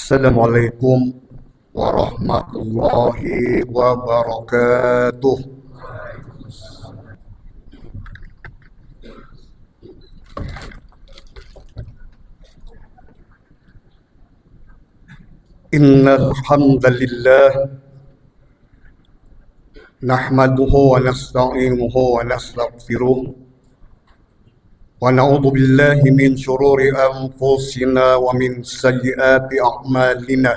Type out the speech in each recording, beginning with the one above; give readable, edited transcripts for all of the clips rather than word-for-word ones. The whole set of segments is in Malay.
Assalamualaikum warahmatullahi wabarakatuh. Innal hamdalillah nahmaduhu wa nasta'inuhu wa nastaghfiruh wa na'udzu billahi min syururi anfusina wa min sayyiati a'malina.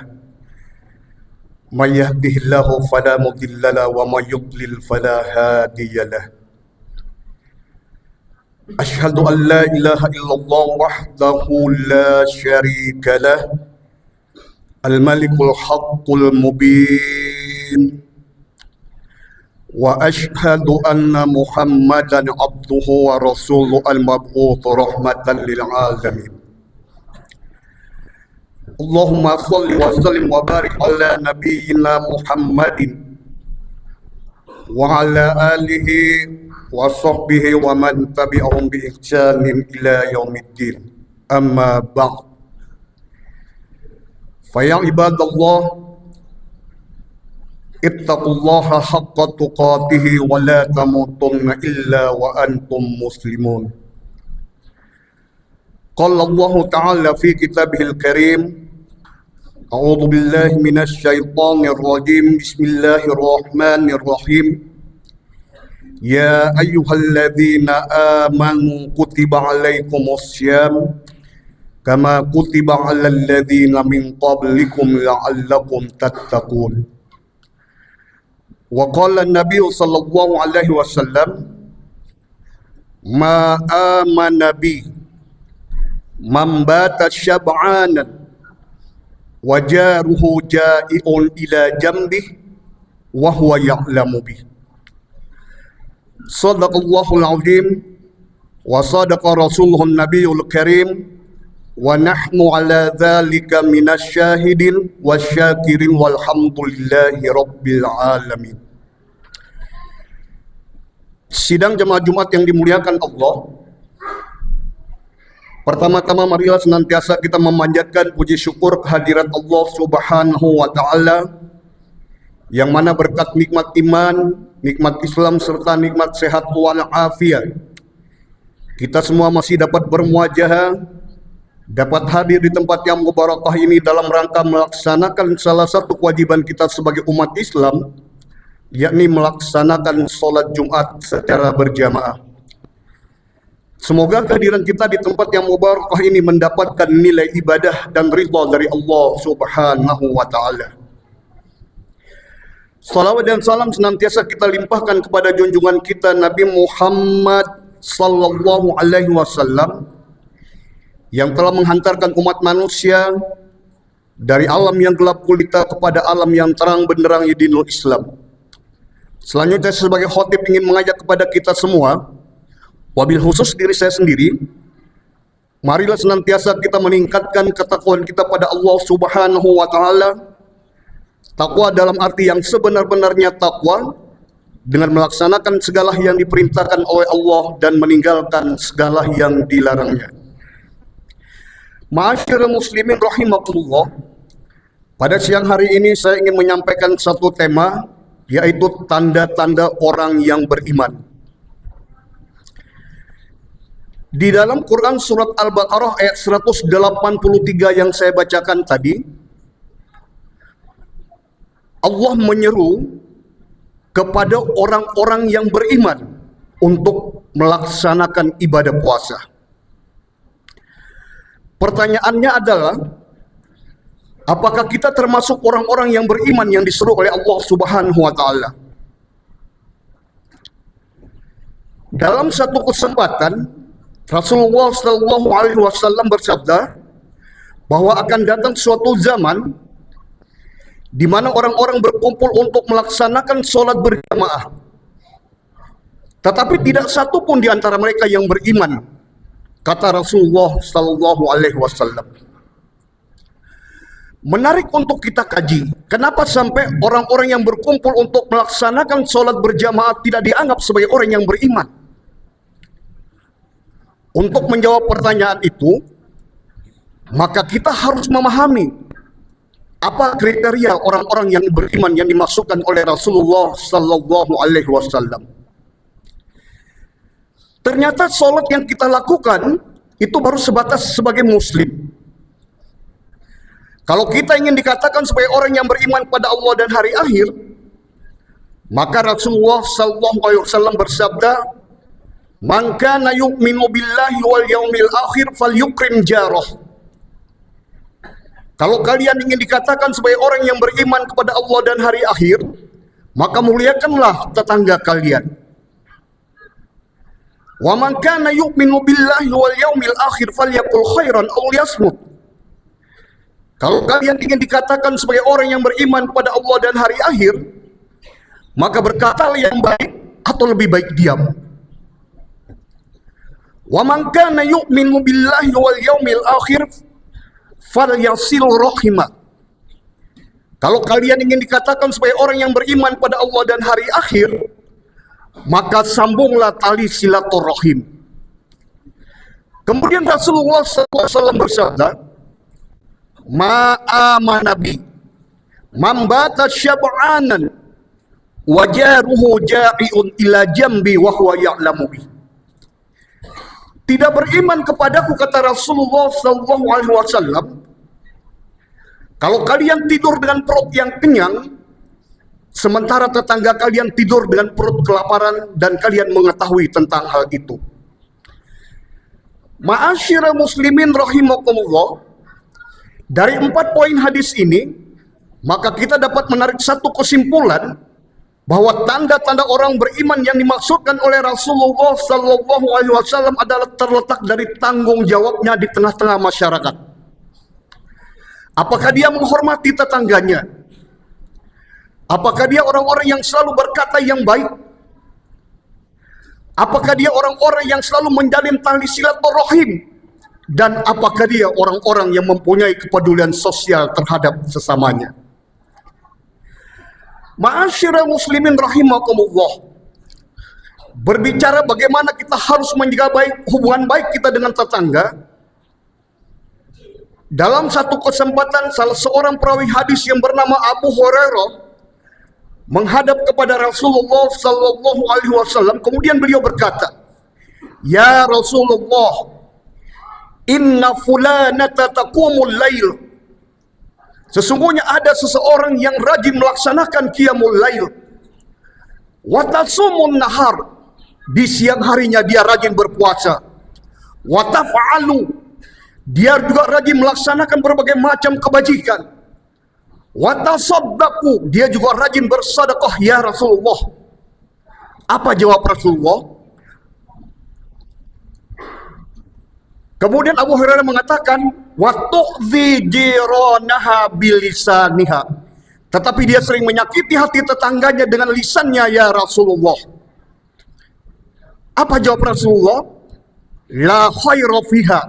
May yahdihillahu fala mudilla lahu wa may yudlil fala hadiya lahu. Asyhadu an la ilaha illallah wahdahu la syarika lahu al-malikul haqqul mubin. Wa ashhadu anna Muhammadan abduhu wa rasuluhu al-mab'uts rahmatan lil alamin. Allahumma shalli wa sallim wa barik ala nabiyyina Muhammadin wa ala alihi wa sahbihi wa man tabi'ahum bi ihsanin ila yaumiddin. Amma ba'd. Fa ya ibadallah, ittaqullaha haqqa tuqatih wa la tamutunna illa wa antum muslimun. Qala Allah Ta'ala fi kitabihil karim, a'udzu billahi minasy syaithanir rajim, bismillahirrahmanirrahim. Ya ayyuhalladzina amanu kutiba alaikumus syiyam kama kutiba alal ladzina min qablikum la'allakum tattaqun. Wa qala an-nabiy sallallahu alaihi wasallam, ma amana bi man bata syab'anan wa jaruhu ja'iun ila jambih wa huwa ya'lamu bi. Sadaqallahul azim wa sadaqa rasuluhun nabiyul karim wa nahnu ala dzalika minasyahidin wasyakirin walhamdulillahi rabbil alamin. Sidang jemaah Jumat yang dimuliakan Allah, pertama-tama marilah senantiasa kita memanjatkan puji syukur kehadirat Allah Subhanahu wa Ta'ala, yang mana berkat nikmat iman, nikmat Islam serta nikmat sehat walafiat, kita semua masih dapat bermuajahah, dapat hadir di tempat yang mubarakah ini dalam rangka melaksanakan salah satu kewajiban kita sebagai umat Islam, yakni melaksanakan sholat Jumat secara berjamaah. Semoga kehadiran kita di tempat yang mubarakah ini mendapatkan nilai ibadah dan ridha dari Allah Subhanahu wa Ta'ala. Salawat dan salam senantiasa kita limpahkan kepada junjungan kita Nabi Muhammad sallallahu alaihi wasallam, yang telah menghantarkan umat manusia dari alam yang gelap gulita kepada alam yang terang benderang dinul Islam. Selanjutnya sebagai khatib ingin mengajak kepada kita semua, wabil khusus diri saya sendiri, marilah senantiasa kita meningkatkan ketakwaan kita pada Allah Subhanahu wa Ta'ala. Takwa dalam arti yang sebenar-benarnya takwa, dengan melaksanakan segala yang diperintahkan oleh Allah dan meninggalkan segala yang dilarangnya. Ma'asyiral muslimin rahimakumullah, pada siang hari ini saya ingin menyampaikan satu tema, yaitu tanda-tanda orang yang beriman. Di dalam Quran surat Al-Baqarah ayat 183 yang saya bacakan tadi, Allah menyeru kepada orang-orang yang beriman untuk melaksanakan ibadah puasa. Pertanyaannya adalah, apakah kita termasuk orang-orang yang beriman yang disuruh oleh Allah Subhanahu wa Ta'ala? Dalam satu kesempatan, Rasulullah sallallahu alaihi wasallam bersabda bahwa akan datang suatu zaman di mana orang-orang berkumpul untuk melaksanakan sholat berjamaah, tetapi tidak satu pun di antara mereka yang beriman, kata Rasulullah sallallahu alaihi wasallam. Menarik untuk kita kaji, kenapa sampai orang-orang yang berkumpul untuk melaksanakan sholat berjamaah tidak dianggap sebagai orang yang beriman? Untuk menjawab pertanyaan itu, maka kita harus memahami Apa kriteria orang-orang yang beriman yang dimasukkan oleh Rasulullah sallallahu alaihi wasallam? Ternyata sholat yang kita lakukan itu baru sebatas sebagai muslim. Kalau kita ingin dikatakan sebagai orang yang beriman pada Allah dan hari akhir, maka Rasulullah sallallahu alaihi wasallam bersabda, "Man kana yu'minu billahi wal yaumil akhir falyukrim jarah." Kalau kalian ingin dikatakan sebagai orang yang beriman kepada Allah dan hari akhir, maka muliakanlah tetangga kalian. Wa man kana yu'minu billahi wal yaumil akhir falyaqul khairan aw liyasmut. Kalau kalian ingin dikatakan sebagai orang yang beriman kepada Allah dan hari akhir, maka berkatalah yang baik atau lebih baik diam. Wa man kana yu'minu billahi wal yaumil akhir falyasil rahimah. Kalau kalian ingin dikatakan sebagai orang yang beriman pada Allah dan hari akhir, maka sambunglah tali silaturahim. Kemudian Rasulullah SAW bersabda, "Ma'ama nabi mambata syab'anan wajaruhu ja'iun ila jambi wa huwa ya'lamu bi." Tidak beriman kepadaku, kata Rasulullah SAW, kalau kalian tidur dengan perut yang kenyang, sementara tetangga kalian tidur dengan perut kelaparan dan kalian mengetahui tentang hal itu. Ma'asyiral muslimin rahimakumullah, dari 4 poin hadis ini, maka kita dapat menarik satu kesimpulan, bahwa tanda-tanda orang beriman yang dimaksudkan oleh Rasulullah sallallahu alaihi wasallam adalah terletak dari tanggung jawabnya di tengah-tengah masyarakat. Apakah dia menghormati tetangganya? Apakah dia orang-orang yang selalu berkata yang baik? Apakah dia orang-orang yang selalu menjalin tali silaturahim? Dan apakah dia orang-orang yang mempunyai kepedulian sosial terhadap sesamanya? Ma'asyiral muslimin rahimakumullah, berbicara bagaimana kita harus menjaga hubungan baik kita dengan tetangga. Dalam satu kesempatan, salah seorang perawi hadis yang bernama Abu Hurairah menghadap kepada Rasulullah sallallahu alaihi wasallam, kemudian beliau berkata, "Ya Rasulullah, inna fulanata taqumul lail." Sesungguhnya ada seseorang yang rajin melaksanakan qiyamul lail. Wa tasumun nahar, di siang harinya dia rajin berpuasa. Wa taf'alu, dia juga rajin melaksanakan berbagai macam kebajikan. Wa tasaddaqu, dia juga rajin bersedekah ya Rasulullah. Apa jawab Rasulullah? Kemudian Abu Hurairah mengatakan, wa tu'dhi jiranaha bilisaniha, tetapi dia sering menyakiti hati tetangganya dengan lisannya ya Rasulullah. Apa jawab Rasulullah? La khaira fiha,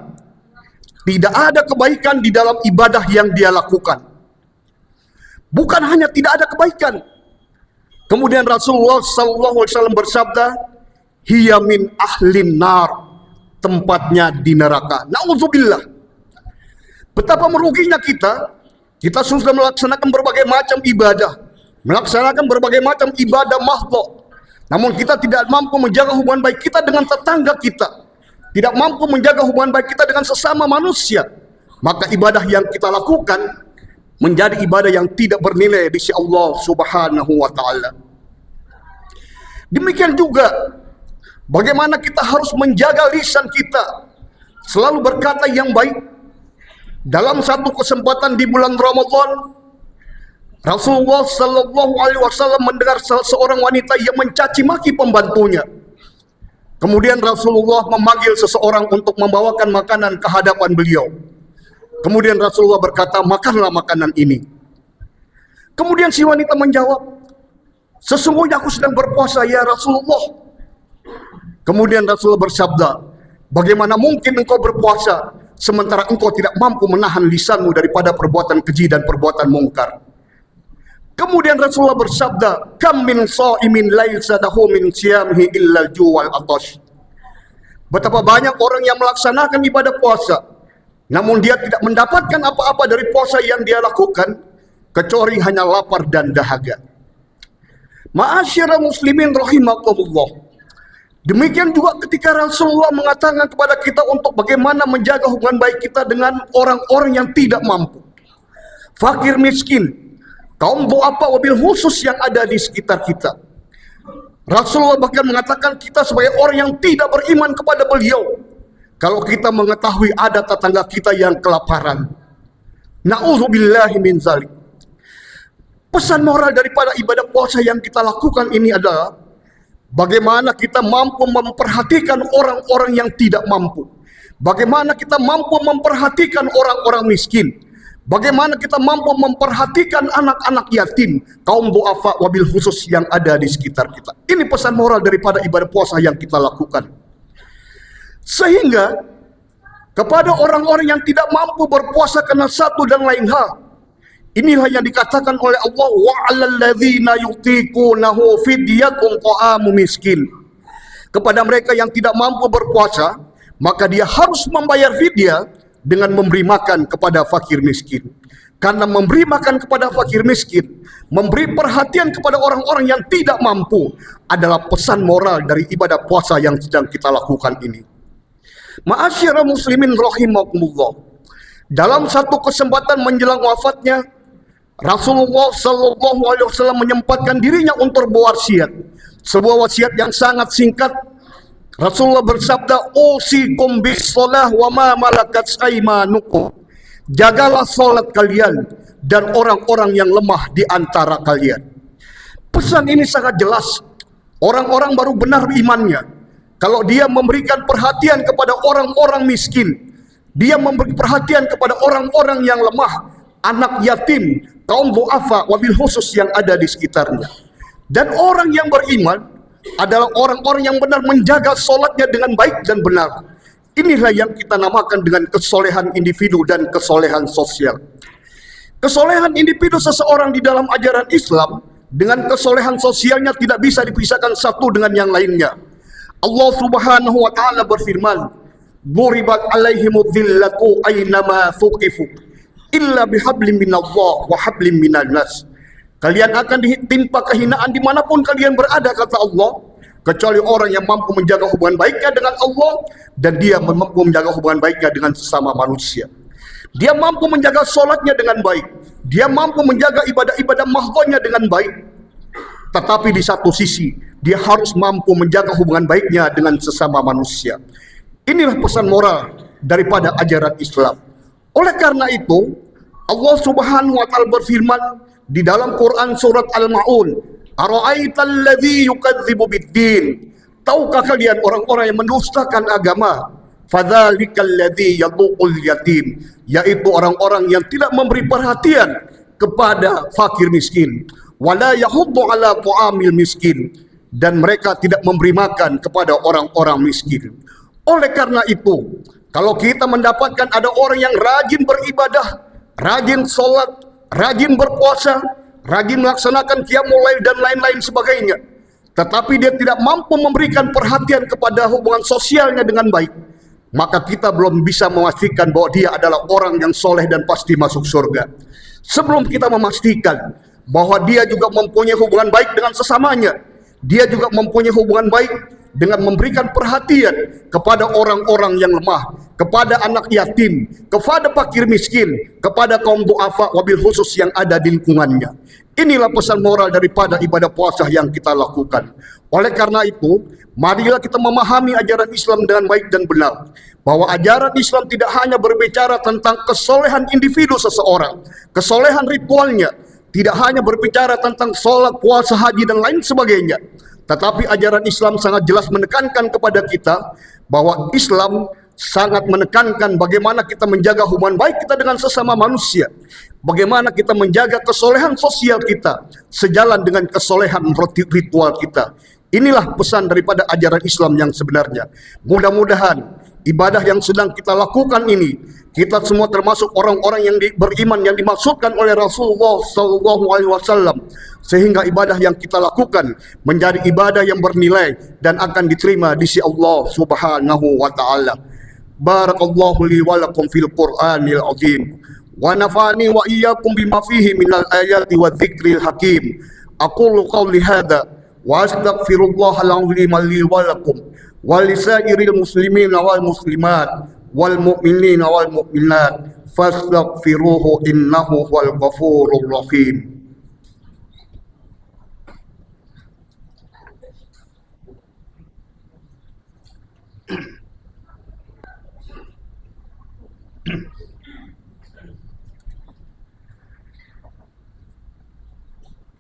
tidak ada kebaikan di dalam ibadah yang dia lakukan. Bukan hanya tidak ada kebaikan, kemudian Rasulullah SAW bersabda, hiya min ahlin nar, tempatnya di neraka. Na'udzubillah. Betapa meruginya kita sudah melaksanakan berbagai macam ibadah, melaksanakan berbagai macam ibadah mahdhah, namun kita tidak mampu menjaga hubungan baik kita dengan tetangga kita, tidak mampu menjaga hubungan baik kita dengan sesama manusia. Maka ibadah yang kita lakukan menjadi ibadah yang tidak bernilai di sisi Allah Subhanahu wa ta'ala. Demikian juga bagaimana kita harus menjaga lisan kita, selalu berkata yang baik. Dalam satu kesempatan di bulan Ramadan, Rasulullah sallallahu alaihi wasallam mendengar seorang wanita yang mencaci maki pembantunya. Kemudian Rasulullah memanggil seseorang untuk membawakan makanan ke hadapan beliau. Kemudian Rasulullah berkata, makanlah makanan ini. Kemudian si wanita menjawab, sesungguhnya aku sedang berpuasa ya Rasulullah. Kemudian Rasulullah bersabda, bagaimana mungkin engkau berpuasa sementara engkau tidak mampu menahan lisanmu daripada perbuatan keji dan perbuatan mungkar. Kemudian Rasulullah bersabda, kam min shaimin laisa lahu min siyamihi illa al-ju' wal 'atash. Betapa banyak orang yang melaksanakan ibadah puasa, namun dia tidak mendapatkan apa-apa dari puasa yang dia lakukan, kecuali hanya lapar dan dahaga. Ma'asyiral muslimin rahimakumullah. Demikian juga ketika Rasulullah mengatakan kepada kita untuk bagaimana menjaga hubungan baik kita dengan orang-orang yang tidak mampu, fakir miskin, kaum du'afa wabil khusus yang ada di sekitar kita. Rasulullah bahkan mengatakan kita sebagai orang yang tidak beriman kepada beliau kalau kita mengetahui ada tetangga kita yang kelaparan. Na'udzubillahi min zalik. Pesan moral daripada ibadah puasa yang kita lakukan ini adalah bagaimana kita mampu memperhatikan orang-orang yang tidak mampu. Bagaimana kita mampu memperhatikan orang-orang miskin. Bagaimana kita mampu memperhatikan anak-anak yatim, kaum du'afa wabil khusus yang ada di sekitar kita. Ini pesan moral daripada ibadah puasa yang kita lakukan. Sehingga kepada orang-orang yang tidak mampu berpuasa karena satu dan lain hal, inilah yang dikatakan oleh Allah, wa 'alal ladzina yutiqunahu fidyatun ta'amu miskin. Kepada mereka yang tidak mampu berpuasa, maka dia harus membayar fidyah dengan memberi makan kepada fakir miskin. Karena memberi makan kepada fakir miskin, memberi perhatian kepada orang-orang yang tidak mampu adalah pesan moral dari ibadah puasa yang sedang kita lakukan ini. Ma'asyiral muslimin rahimakumullah. Dalam satu kesempatan menjelang wafatnya, Rasulullah sallallahu alaihi wasallam menyempatkan dirinya untuk berwasiat. Sebuah wasiat yang sangat singkat. Rasulullah bersabda, "Usikum bis-shalah wa ma malakat aymanukum." Jagalah salat kalian dan orang-orang yang lemah di antara kalian. Pesan ini sangat jelas. Orang-orang baru benar imannya kalau dia memberikan perhatian kepada orang-orang miskin, dia memberi perhatian kepada orang-orang yang lemah, anak yatim, kaum du'afa wabil khusus yang ada di sekitarnya. Dan orang yang beriman adalah orang-orang yang benar menjaga sholatnya dengan baik dan benar. Inilah yang kita namakan dengan kesolehan individu dan kesolehan sosial. Kesolehan individu seseorang di dalam ajaran Islam dengan kesolehan sosialnya tidak bisa dipisahkan satu dengan yang lainnya. Allah subhanahu wa ta'ala berfirman, "Duribat alaihimudz zillatu aynama thuqifu illa bihablim minallah wa hablim minal nas." Kalian akan ditimpa kehinaan dimanapun kalian berada, kata Allah, kecuali orang yang mampu menjaga hubungan baiknya dengan Allah dan dia mampu menjaga hubungan baiknya dengan sesama manusia. Dia mampu menjaga sholatnya dengan baik, dia mampu menjaga ibadah-ibadah mahdhahnya dengan baik, tetapi di satu sisi dia harus mampu menjaga hubungan baiknya dengan sesama manusia. Inilah pesan moral daripada ajaran Islam. Oleh karena itu, Allah subhanahu wa ta'ala berfirman di dalam Quran surat Al-Ma'un, "Ara'aital ladzi yukadzibu bid-din." Tahukah kalian orang-orang yang mendustakan agama? "Fadzalikal ladzi yadhuqul yatim." Yaitu orang-orang yang tidak memberi perhatian kepada fakir miskin. "Wala yahuddu 'ala ta'amil miskin." Dan mereka tidak memberi makan kepada orang-orang miskin. Oleh karena itu, kalau kita mendapatkan ada orang yang rajin beribadah, rajin sholat, rajin berpuasa, rajin melaksanakan qiyamul lail dan lain-lain sebagainya, tetapi dia tidak mampu memberikan perhatian kepada hubungan sosialnya dengan baik, maka kita belum bisa memastikan bahwa dia adalah orang yang soleh dan pasti masuk surga. Sebelum kita memastikan bahwa dia juga mempunyai hubungan baik dengan sesamanya, dia juga mempunyai hubungan baik dengan memberikan perhatian kepada orang-orang yang lemah, kepada anak yatim, kepada fakir miskin, kepada kaum du'afa wabil khusus yang ada di lingkungannya. Inilah pesan moral daripada ibadah puasa yang kita lakukan. Oleh karena itu, marilah kita memahami ajaran Islam dengan baik dan benar. Bahwa ajaran Islam tidak hanya berbicara tentang kesolehan individu seseorang, kesolehan ritualnya, tidak hanya berbicara tentang sholat, puasa, haji, dan lain sebagainya. Tetapi ajaran Islam sangat jelas menekankan kepada kita bahwa Islam sangat menekankan bagaimana kita menjaga hubungan baik kita dengan sesama manusia. Bagaimana kita menjaga kesolehan sosial kita sejalan dengan kesolehan ritual kita. Inilah pesan daripada ajaran Islam yang sebenarnya. Mudah-mudahan ibadah yang sedang kita lakukan ini, kita semua termasuk orang-orang yang beriman yang dimaksudkan oleh Rasulullah SAW, sehingga ibadah yang kita lakukan menjadi ibadah yang bernilai dan akan diterima di sisi Allah Subhanahu wa taala. Barakallahu li wa lakum fil Qur'anil azim ونفعني وإياكم بما فيه من الآيات والذكر الحكيم. أقول قولي هذا وأستغفر الله العظيم لي ولكم ولسائر المسلمين والمسلمات والمؤمنين والمؤمنات فاستغفروه إنه هو الغفور الرحيم.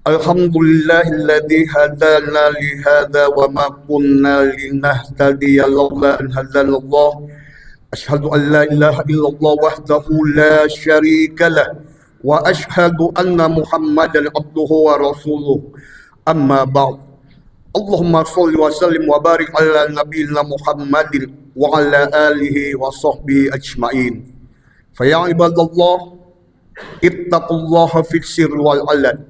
Alhamdulillah alladzi hadana li hadza wa ma kunna linahtadiya laula an hadana Allah. Asyhadu an la ilaha illallah wahdahu la syarika lah wa asyhadu anna Muhammadan abduhu wa rasuluh. Amma ba'd. Allahumma shalli wa sallim wa barik ala nabiyyina Muhammadin wa ala alihi wa sahbihi ajma'in. Fa ya ibadallah ittaqullaha fis sirri wal 'alan.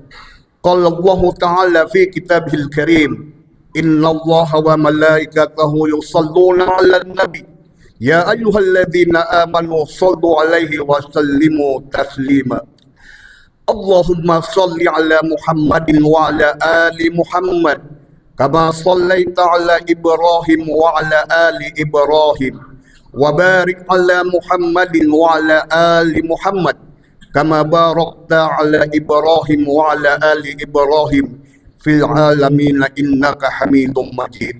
Qala Allah Ta'ala fi kitabihil karim, Inna Allah wa malaikatahu yusalluna ala nabi, Ya ayyuhalladzina amanu sallu alaihi wa sallimu taslima. Allahumma salli ala Muhammadin wa ala ali Muhammad, Kama sallaita ala Ibrahim wa ala ali Ibrahim, Wa barik ala Muhammadin wa ala ali Muhammad, Kama barakta ala Ibrahim wa ala ali Ibrahim fil alamin innaka Hamidum Majid.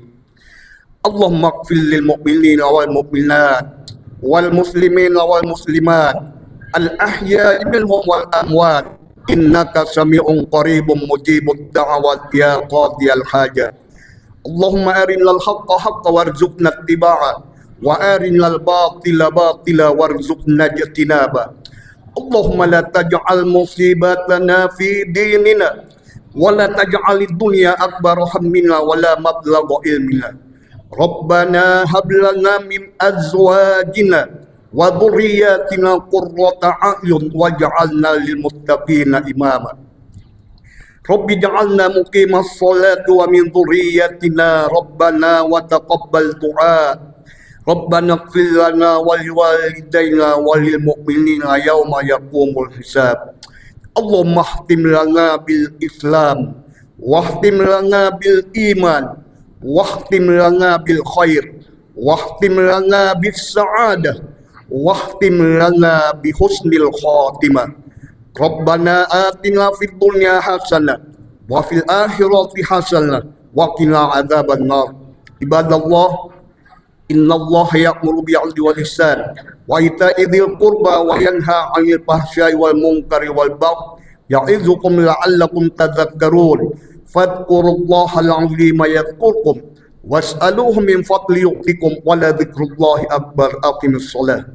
Allahumma ighfir lil mu'minina wal mu'minat wal muslimina wal muslimat al ahya'i minhum wal amwat innaka sami'un qaribun mujibud da'wat ya qadiyal hajat. Allahumma arinal haqqa haqqa warzuqna ittiba'a wa arinal batila batila warzuqna ijtinaba. Allahumma la taj'al musibatana fi dinina wa la taj'alid dunya akbar hammina wa la mablagha ilmina. Rabbana hab lana min azwajina wa dhurriyyatina qurrata a'yun waj'alna lil muttaqina imama. Rabbi ja'alna muqimas sholati wa min dhurriyyatina rabbana wa taqabbal du'a. Rabbana ighfir lana wa liwalidayna wa lil mu'minina yawma yaqumul hisab. Allahumma ihtim lana bil Islam, wahtim lana bil iman, wahtim lana bil khair, wahtim lana bis sa'adah, wahtim lana bi husnil khatimah. Rabbana atina fid dunya hasanah wa fil akhirati hasanah wa qina adzaban nar. Ibadallah, Inna Allah ya'muru bi'adli wal ihsan wa ita'i dzil qurba wa yanha 'anil fahsya'i wal munkari wal baghi ya'izukum la'allakum tadhakkarun. Fadhkurullaha al-'azima yadhkurkum was'aluhu min fadli yu'tikum wa la dzikrullahi akbar. Aqimis shalah.